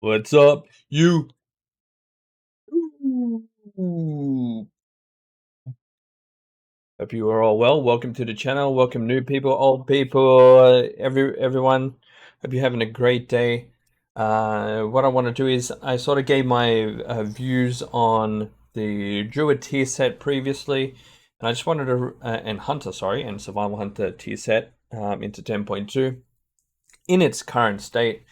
What's up, you? Ooh. Hope you are all well. Welcome to the channel. Welcome new people, old people, everyone. Hope you're having a great day. What I want to do is I sort of gave my views on the Druid tier set previously, and I just wanted to and Hunter, sorry, and Survival Hunter tier set into 10.2 in its current state.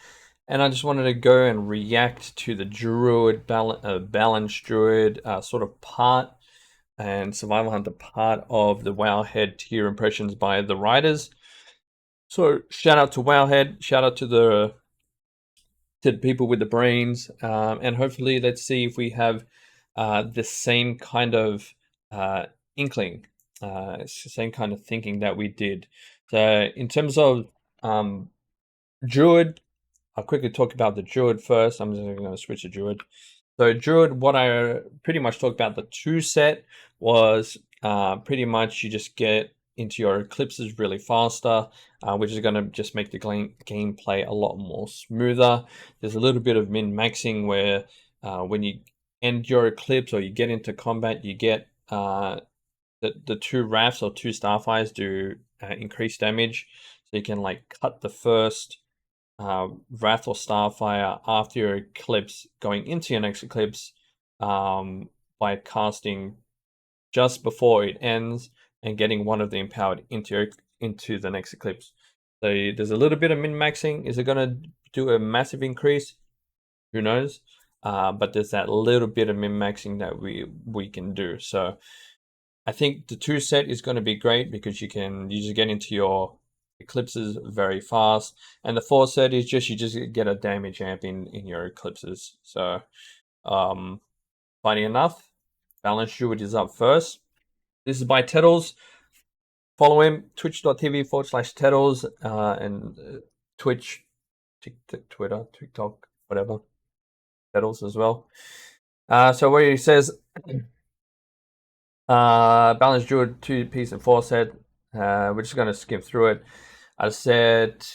And I just wanted to go and react to the Druid, balanced Druid sort of part and Survival Hunter part of the WoWHead tier impressions by the writers. So shout out to WoWHead, shout out to the people with the brains, and hopefully let's see if we have the same kind of inkling, same kind of thinking that we did. So in terms of Druid, I'll quickly talk about the Druid first. I'm just going to switch to Druid. So Druid, what I pretty much talked about the 2 set was pretty much you just get into your eclipses really faster, which is going to just make the gameplay a lot more smoother. There's a little bit of min-maxing where when you end your eclipse or you get into combat, you get the 2 rafts or 2 starfires do increased damage. So you can like cut the first Wrath or Starfire after your eclipse going into your next eclipse by casting just before it ends and getting one of the empowered into the next eclipse. So there's a little bit of min-maxing. Is it going to do a massive increase? Who knows? But there's that little bit of min-maxing that we can do. So I think the 2 set is going to be great because you just get into your eclipses very fast, and the 4 set is you just get a damage amp in your eclipses. So funny enough, Balance Druid is up first. This is by Tettles. Follow him, twitch.tv/Tettles, and Twitch, Twitter, TikTok, whatever, Tettles as well. So where he says Balance Druid 2-piece and 4 set. We're just going to skim through it. I said,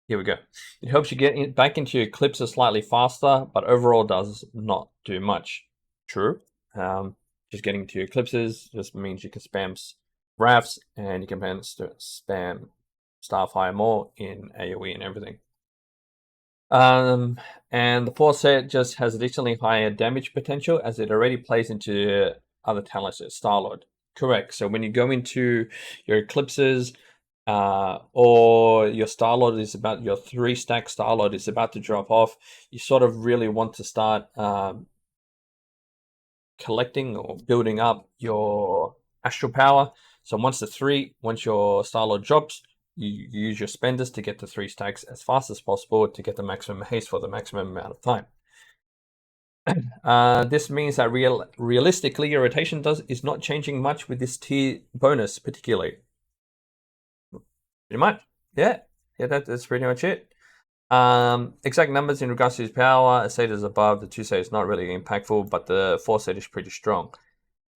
here we go. It helps you get back into your eclipses slightly faster, but overall does not do much. True. Just getting to your eclipses just means you can spam rafts and you can spam Starfire more in AoE and everything. And the 4 set just has additionally higher damage potential as it already plays into other talents at Starlord. Correct. So when you go into your eclipses, or your Starlord is about your 3-stack Starlord is about to drop off, you sort of really want to start collecting or building up your astral power. So once your Starlord drops, you use your spenders to get the 3 stacks as fast as possible to get the maximum haste for the maximum amount of time. This means that realistically your rotation is not changing much with this tier bonus particularly. Pretty much. Yeah, that's pretty much it. Exact numbers in regards to his power, as stated as above, the 2 set is not really impactful, but the 4 set is pretty strong.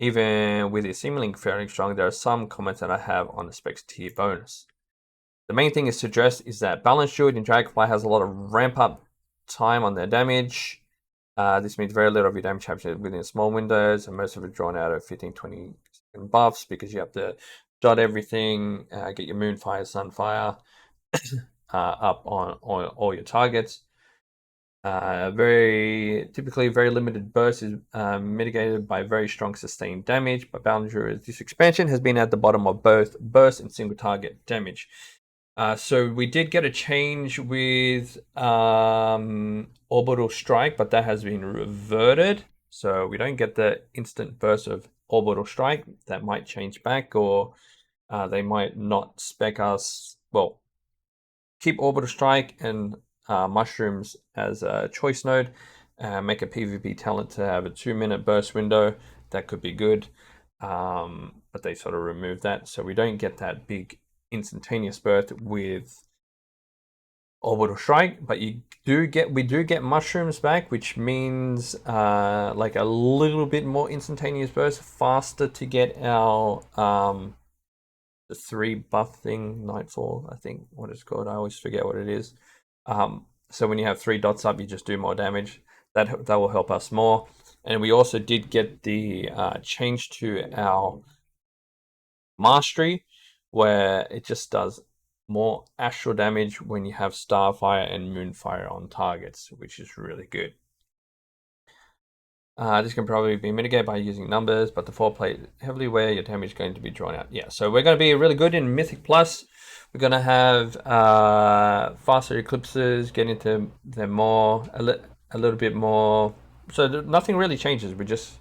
Even with it seemingly fairly strong, there are some comments that I have on the specs tier bonus. The main thing is to address is that Balance Druid in Dragonfly has a lot of ramp up time on their damage. This means very little of your damage happens within small windows, and most of it drawn out of 15-20 second buffs because you have to dot everything, get your Moonfire, Sunfire up on all your targets. Typically very limited burst is mitigated by very strong sustained damage, but Boundary this expansion has been at the bottom of both burst and single target damage. So we did get a change with Orbital Strike, but that has been reverted. So we don't get the instant burst of Orbital Strike. That might change back, or they might not spec us. Well, keep Orbital Strike and Mushrooms as a choice node. Make a PvP talent to have a 2-minute burst window. That could be good. But they sort of removed that. So we don't get that big instantaneous burst with Orbital Strike, but we do get Mushrooms back, which means like a little bit more instantaneous burst, faster to get our the 3 buff thing, Nightfall, I think what it's called. I always forget what it is. So when you have 3 dots up, you just do more damage. That will help us more. And we also did get the change to our mastery, where it just does more astral damage when you have starfire and moonfire on targets, which is really good. This can probably be mitigated by using numbers, but the 4 play heavily where your damage is going to be drawn out. Yeah, so we're going to be really good in Mythic Plus. We're going to have faster eclipses, get into them more, a little bit more. So nothing really changes. We just,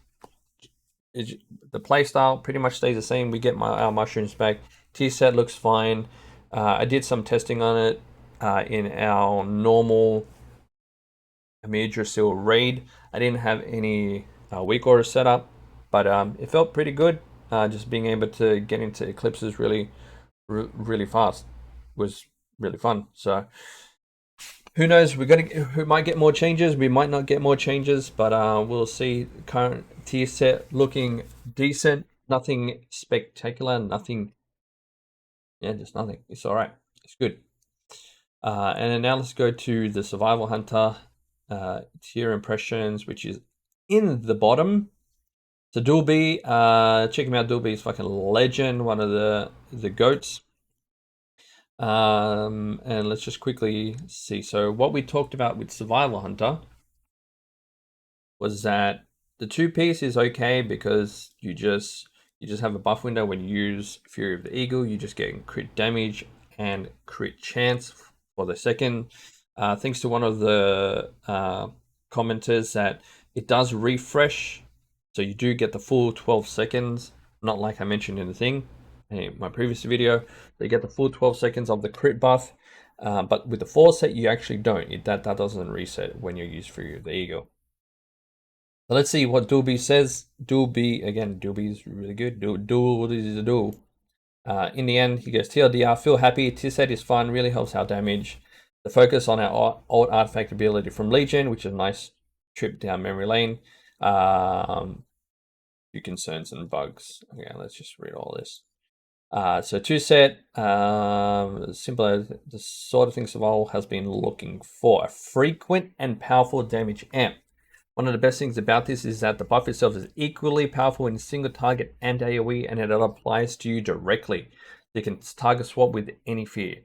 the playstyle pretty much stays the same. We get our mushrooms back. Tier set looks fine. I did some testing on it in our normal Yggdrasil raid. I didn't have any weak order set up, but it felt pretty good. Just being able to get into eclipses really fast was really fun. So who knows? We might get more changes. We might not get more changes, but we'll see. Current tier set looking decent. Nothing spectacular. Nothing. Yeah, just nothing. It's all right. It's good. And then now let's go to the survival hunter. Tier impressions, which is in the bottom. So Dulby, check him out. Dulby is fucking legend, one of the goats. And let's just quickly see. So what we talked about with survival hunter was that the 2-piece is okay because you just have a buff window. When you use Fury of the Eagle, you just get crit damage and crit chance for the second. Thanks to one of the commenters that it does refresh, so you do get the full 12 seconds, not like I mentioned in the thing in my previous video. You get the full 12 seconds of the crit buff, but with the 4 set you actually don't. That doesn't reset when you use Fury of the Eagle. So let's see what Dulby says. Dulby is really good. Duel is a duel. In the end, he goes, TLDR, feel happy. Tier set is fun, really helps our damage. The focus on our alt artifact ability from Legion, which is a nice trip down memory lane. Few concerns and bugs. Okay, let's just read all this. So 2 set, simple as the sort of thing Survival has been looking for. A frequent and powerful damage amp. One of the best things about this is that the buff itself is equally powerful in single target and AoE, and it applies to you directly. You can target swap with any fear.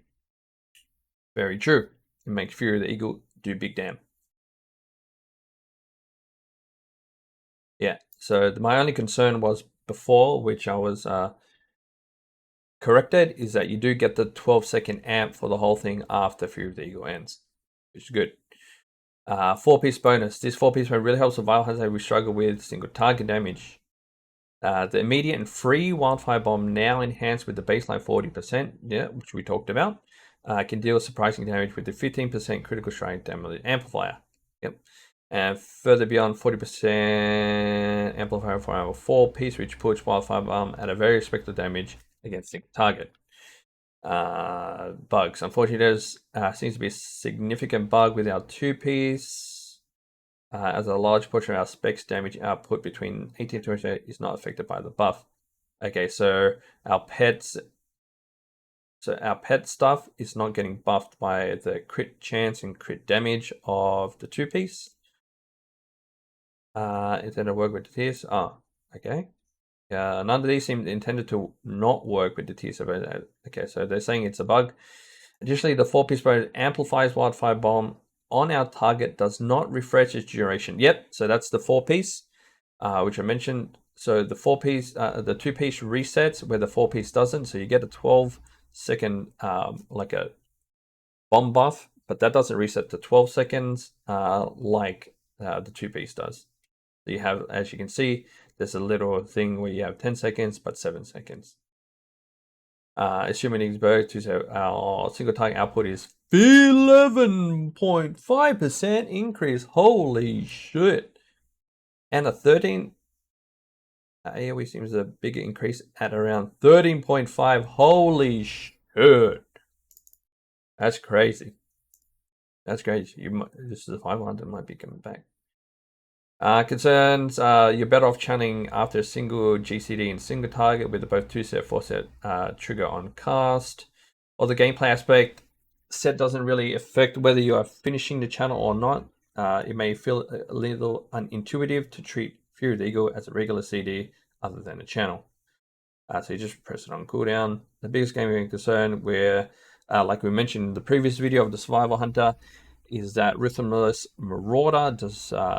Very true. It makes Fury of the Eagle do big damn. Yeah, so my only concern was before, which I was corrected, is that you do get the 12-second amp for the whole thing after Fury of the Eagle ends, which is good. 4-piece bonus. This 4-piece really helps survival as we struggle with single target damage. The immediate and free wildfire bomb, now enhanced with the baseline 40%, yeah, which we talked about, can deal surprising damage with the 15% critical strike damage amplifier. Yep. And further beyond 40% amplifier for our 4-piece, which puts wildfire bomb at a very respectable damage against single target. Bugs. Unfortunately, there's seems to be a significant bug with our 2-piece, as a large portion of our specs damage output between 18 and 28 is not affected by the buff. Okay, so our pet stuff is not getting buffed by the crit chance and crit damage of the 2-piece. Intended to work with the tiers. Okay. None of these seem intended to not work with the tiers. Okay, so they're saying it's a bug. Additionally, the 4-piece bonus amplifies wildfire bomb on our target, does not refresh its duration. Yep, so that's the 4-piece, which I mentioned. So the 4-piece, the 2-piece resets where the 4-piece doesn't. So you get a 12-second like a bomb buff, but that doesn't reset to 12 seconds like the 2-piece does. So you have, as you can see, there's a little thing where you have 10 seconds, but 7 seconds. Assuming these both, so our single target output is 11.5% increase. Holy shit. And a 13 AoE seems a bigger increase at around 13.5. Holy shit. That's crazy. That's crazy. This is a 500 might be coming back. Concerns, you're better off channeling after a single GCD and single target with both 2-set, 4-set trigger on cast. Or the gameplay aspect, set doesn't really affect whether you are finishing the channel or not. It may feel a little unintuitive to treat Fury of the Eagle as a regular CD other than a channel. So you just press it on cooldown. The biggest gaming concern, where, like we mentioned in the previous video of the Survival Hunter, is that Rhythmless Marauder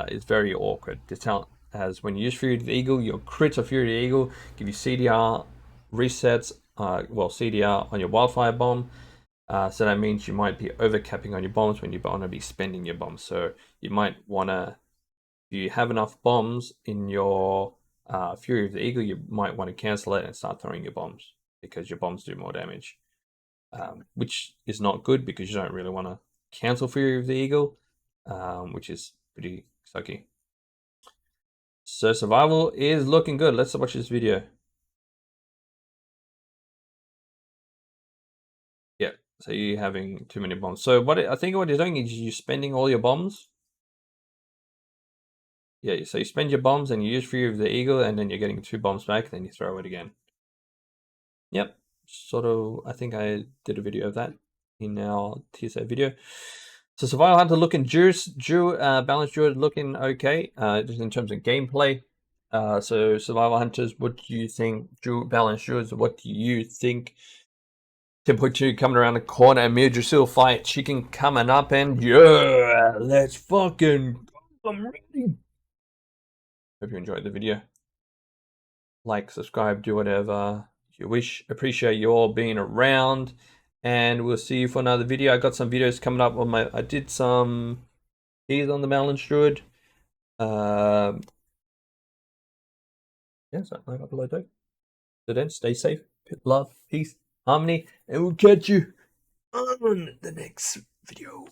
is very awkward. This talent has, when you use Fury of the Eagle, your crits of Fury of the Eagle give you CDR resets, CDR on your Wildfire Bomb. So that means you might be overcapping on your bombs when you want to be spending your bombs. So you might want to, if you have enough bombs in your Fury of the Eagle, you might want to cancel it and start throwing your bombs, because your bombs do more damage, which is not good because you don't really want to cancel Fury of the Eagle, which is pretty sucky. So survival is looking good. Let's watch this video. Yeah, so you're having too many bombs. So I think what you're doing is you're spending all your bombs. Yeah, so you spend your bombs and you use Fury of the Eagle, and then you're getting 2 bombs back, then you throw it again. Yep, sort of, I think I did a video of that in our TSA video. So Survival Hunter looking juice, Balanced Druid looking okay, just in terms of gameplay. So Survival Hunters, what do you think? Balanced Druids, what do you think? Tempo 2 coming around the corner, Mirdrasil fight chicken coming up, and yeah, let's fucking go. I'm ready. Hope you enjoyed the video. Like, subscribe, do whatever you wish. Appreciate you all being around, and we'll see you for another video. I got some videos coming up on I did some keys on the Balanced Druid. Yeah, so I upload that. So then, stay safe, love, peace, harmony, and we'll catch you on the next video.